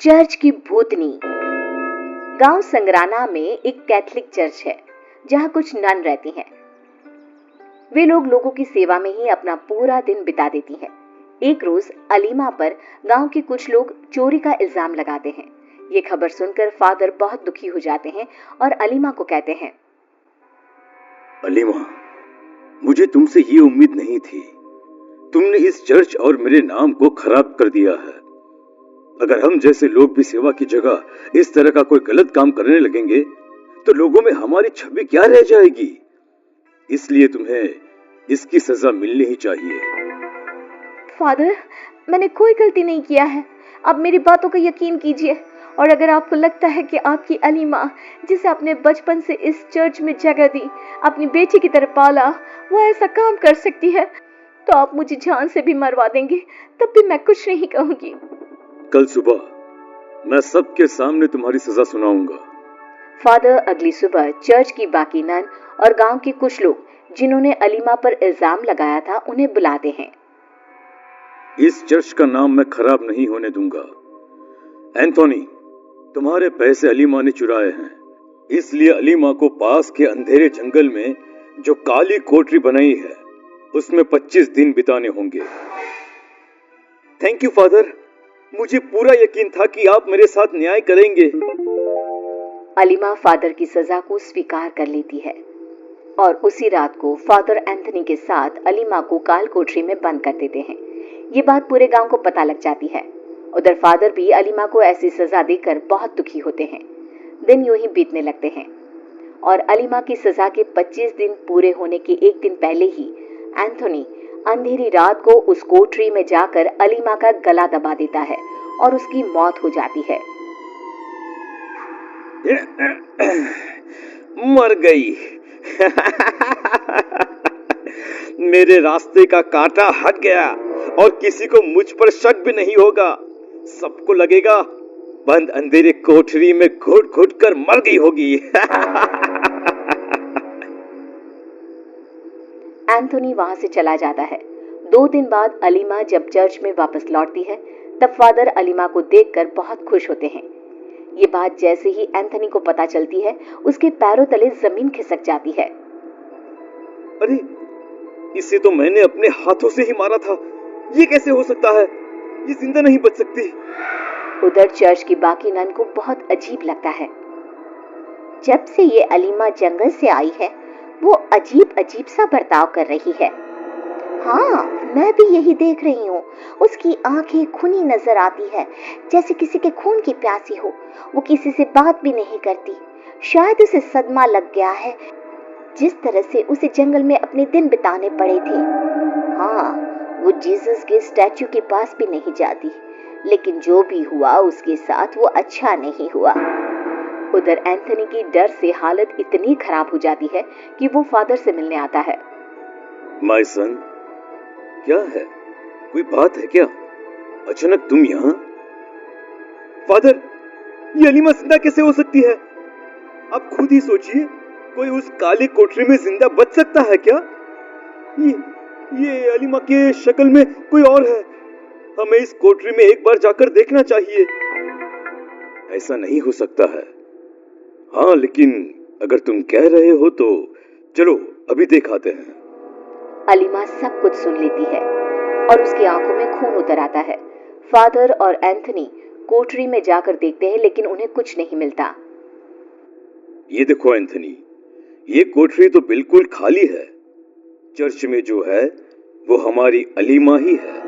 Church की भूतनी। गांव संगराना में एक कैथोलिक चर्च है जहां कुछ नन रहती हैं। वे लोगों की सेवा में ही अपना पूरा दिन बिता देती हैं। एक रोज अलीमा पर गांव के कुछ लोग चोरी का इल्जाम लगाते हैं। ये खबर सुनकर फादर बहुत दुखी हो जाते हैं और अलीमा को कहते हैं, अलीमा, मुझे तुमसे ये उम्मीद नहीं थी। तुमने इस चर्च और मेरे नाम को खराब कर दिया है। अगर हम जैसे लोग भी सेवा की जगह इस तरह का कोई गलत काम करने लगेंगे तो लोगों में हमारी छवि क्या रह जाएगी। इसलिए तुम्हें इसकी सजा मिलनी ही चाहिए। फादर, मैंने कोई गलती नहीं किया है। आप मेरी बातों का यकीन कीजिए। और अगर आपको लगता है कि आपकी अलीमा, जिसे आपने बचपन से इस चर्च में जगह दी, अपनी बेटी की तरह पाला, वो ऐसा काम कर सकती है, तो आप मुझे जान से भी मरवा देंगे, तब भी मैं कुछ नहीं कहूंगी। कल सुबह मैं सबके सामने तुम्हारी सजा सुनाऊंगा। फादर अगली सुबह चर्च की बाकी नन और गांव के कुछ लोग जिन्होंने अलीमा पर इल्जाम लगाया था उन्हें बुलाते हैं। इस चर्च का नाम मैं खराब नहीं होने दूंगा। एंथोनी, तुम्हारे पैसे अलीमा ने चुराए हैं, इसलिए अलीमा को पास के अंधेरे जंगल में जो काली कोठरी बनाई है उसमें 25 दिन बिताने होंगे। थैंक यू फादर, मुझे पूरा यकीन था कि आप मेरे साथ न्याय करेंगे। अलीमा फादर की सजा को स्वीकार कर लेती है और उसी रात को फादर एंथनी के साथ अलीमा को काल कोठरी में बंद कर देते हैं। ये बात पूरे गांव को पता लग जाती है। उधर फादर भी अलीमा को ऐसी सजा देकर बहुत दुखी होते हैं। दिन यूं ही बीतने लगते हैं और अलीमा की सजा के 25 दिन पूरे होने के एक दिन पहले ही एंथोनी अंधेरी रात को उस कोठरी में जाकर अलीमा का गला दबा देता है और उसकी मौत हो जाती है। मर गई। मेरे रास्ते का कांटा हट गया और किसी को मुझ पर शक भी नहीं होगा। सबको लगेगा बंद अंधेरे कोठरी में घुट घुट कर मर गई होगी। एंथोनी वहां से चला जाता है। 2 दिन बाद अलीमा जब चर्च में वापस लौटती है तब फादर अलीमा को देखकर बहुत खुश होते हैं। ये बात जैसे ही एंथोनी को पता चलती है, उसके पैरों तले जमीन खिसक जाती है। अरे, इसे तो मैंने अपने हाथों से ही मारा था। ये कैसे हो सकता है? ये जिंदा नहीं बच सकती। उधर चर्च की बाकी नन को बहुत अजीब लगता है। जब से ये अलीमा जंगल से आई है, वो अजीब अजीब सा बर्ताव कर रही है। हाँ, मैं भी यही देख रही हूँ। उसकी आंखें खूनी नजर आती है, जैसे किसी के खून की प्यासी हो। वो किसी से बात भी नहीं करती। शायद उसे सदमा लग गया है, जिस तरह से उसे जंगल में अपने दिन बिताने पड़े थे। हाँ, वो जीसस के स्टैचू के पास भी नहीं जाती। लेकिन जो भी हुआ उसके साथ वो अच्छा नहीं हुआ। उधर एंथोनी की डर से हालत इतनी खराब हो जाती है कि वो फादर से मिलने आता है। माय सन, क्या है? कोई बात है क्या? अचानक तुम यहाँ? फादर, ये अलीमा जिंदा कैसे हो सकती है? आप खुद ही सोचिए, कोई उस काली कोठरी में जिंदा बच सकता है क्या? ये अलीमा के शक्ल में कोई और है। हमें इस कोठरी में एक बार जाकर देखना चाहिए। ऐसा नहीं हो सकता है। हाँ, लेकिन अगर तुम कह रहे हो तो चलो अभी देख आते हैं। अलीमा सब कुछ सुन लेती है और उसकी आंखों में खून उतर आता है। फादर और एंथनी कोठरी में जाकर देखते हैं, लेकिन उन्हें कुछ नहीं मिलता। ये देखो एंथनी, ये कोठरी तो बिल्कुल खाली है। चर्च में जो है वो हमारी अलीमा ही है।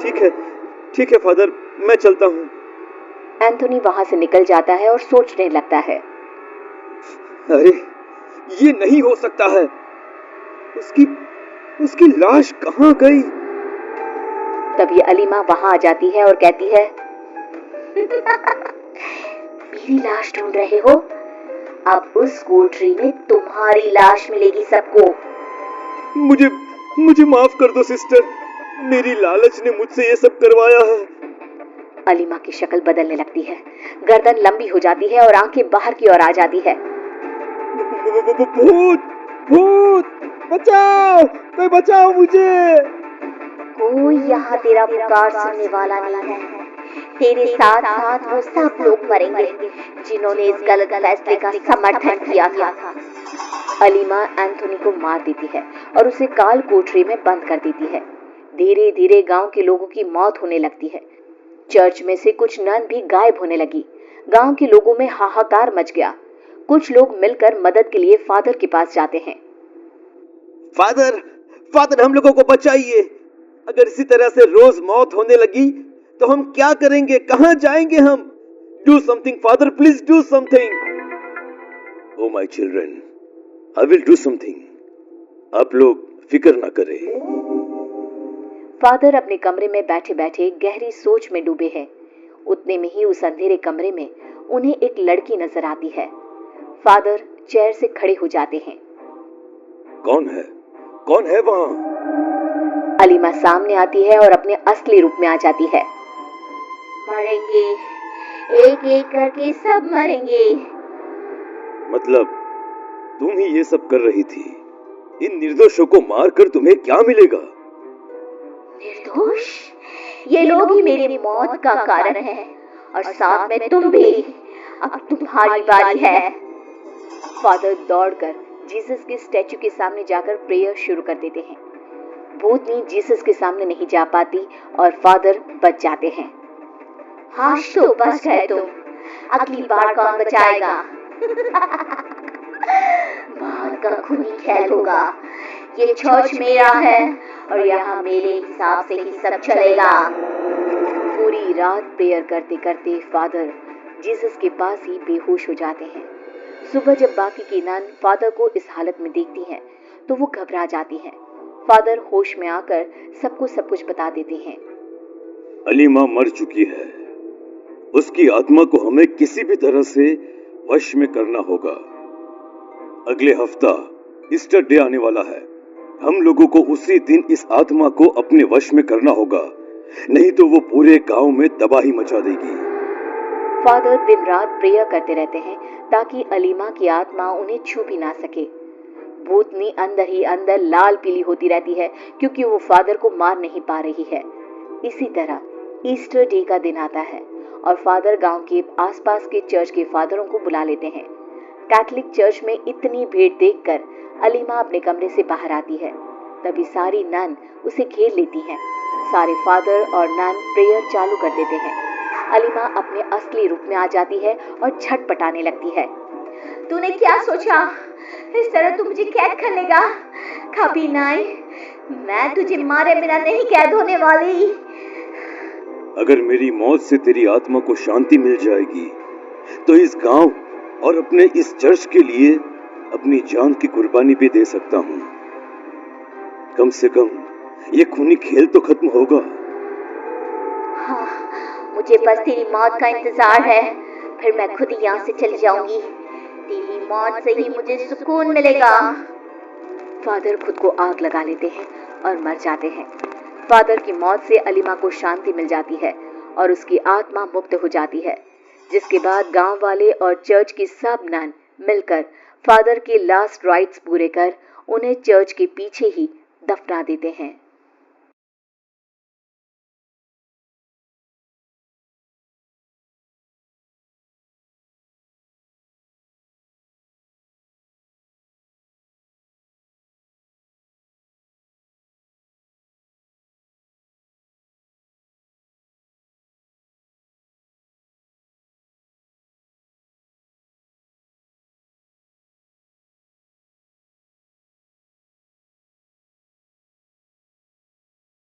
ठीक है फादर, मैं चलता हूँ। एंथोनी वहां से निकल जाता है और सोचने लगता है, अरे, ये नहीं हो सकता है। उसकी लाश कहाँ गई? तभी अलीमा वहां आ जाती है और कहती है, मेरी लाश ढूंढ रहे हो? अब उस कोठरी में तुम्हारी लाश मिलेगी सबको। मुझे माफ कर दो सिस्टर, मेरी लालच ने मुझसे ये सब करवाया है। अलीमा की शक्ल बदलने लगती है, गर्दन लंबी हो जाती है और आंखें बाहर की ओर आ जाती है। भूत, बचाओ, कोई बचाओ मुझे। कोई यहाँ तेरा पुकार सुनने वाला नहीं है। तेरे साथ साथ वो सब लोग मरेंगे जिन्होंने इस गलत फैसले का समर्थन किया था। अलीमा एंथोनी को मार देती है और उसे काल कोठरी में बंद कर देती है। धीरे धीरे गांव के लोगों की मौत होने लगती है। चर्च में से कुछ नन भी गायब होने लगी। गांव के लोगों में हाहाकार मच गया। कुछ लोग मिलकर मदद के लिए फादर के पास जाते हैं। फादर, फादर हम लोगों को बचाइए। अगर इसी तरह से रोज मौत होने लगी तो हम क्या करेंगे, कहां जाएंगे हम? Do something father, please do something. Oh my children, I will do something. आप लोग फिक्र ना करें। फादर अपने कमरे में बैठे बैठे गहरी सोच में डूबे हैं। उतने में ही उस अंधेरे कमरे में उन्हें एक लड़की नजर आती है। फादर चेयर से खड़े हो जाते हैं। कौन है? कौन है वहां? अलीमा सामने आती है और अपने असली रूप में आ जाती है। मरेंगे, एक एक करके सब मरेंगे। मतलब तुम ही ये सब कर रही थी? इन निर्दोषों को मारकर तुम्हें क्या मिलेगा? निर्दोष? ये लोग ही मेरी मौत का कारण हैं और साथ में तुम भी। अब तुम्हारी बारी है। फादर दौड़कर जीसस के स्टैचू के सामने जाकर प्रेयर शुरू कर देते हैं। भूतनी जीसस के सामने नहीं जा पाती और फादर बच जाते हैं। हाश तो बच गए तुम, अगली बार कौन बचाएगा? बाहर का खूनी खेल होगा। ये चर्च मेरा है और यहाँ मेरे हिसाब से ही सब चलेगा। पूरी रात प्रेयर करते करते फादर जीसस के पास ही बेहोश हो जाते हैं। सुबह जब बाकी की नन फादर को इस हालत में देखती हैं तो वो घबरा जाती हैं। फादर होश में आकर सबको सब कुछ बता देते हैं। अलीमा मर चुकी है। उसकी आत्मा को हमें किसी भी तरह से वश में करना होगा। अगले हफ्ता ईस्टर डे आने वाला है। हम लोगों को उसी दिन इस आत्मा को अपने वश में करना होगा, नहीं तो वो पूरे गांव में तबाही मचा देगी। फादर दिन रात प्रेयर करते रहते हैं ताकि अलीमा की आत्मा उन्हें छू भी ना सके। भूतनी अंदर ही अंदर लाल पीली होती रहती है क्योंकि वो फादर को मार नहीं पा रही है। इसी तरह ईस्टर डे का दिन आता है और फादर गांव के आसपास के चर्च के फादरों को बुला लेते हैं। कैथोलिक चर्च में इतनी भीड़ देखकर अलीमा अपने कमरे से बाहर आती है। तभी सारी नन उसे घेर लेती हैं। सारे फादर और नन प्रेयर चालू कर देते हैं। अलीमा अपने असली रूप में आ जाती है और छटपटाने लगती है। तूने क्या सोचा? इस तरह तू मुझे कैद कर लेगा? कभी नहीं, मैं तुझे मारे बिना नहीं कैद होने वाली। अगर मेरी मौत से तेरी आत्मा को शांति मिल जाएगी तो इस गांव और अपने इस चर्च के लिए अपनी जान की कुर्बानी भी दे सकता हूँ। कम से कम ये खूनी खेल तो खत्म होगा। हाँ, मुझे बस तेरी मौत का इंतजार है, फिर मैं खुद ही यहाँ से चली जाऊंगी। तेरी मौत से ही मुझे सुकून मिलेगा। फादर खुद को आग लगा लेते हैं और मर जाते हैं। फादर की मौत से अलीमा को शांति मिल जाती है और उसकी आत्मा मुक्त हो जाती है, जिसके बाद गांव वाले और चर्च की सब नन मिलकर फादर के लास्ट राइट्स पूरे कर उन्हें चर्च के पीछे ही दफना देते हैं।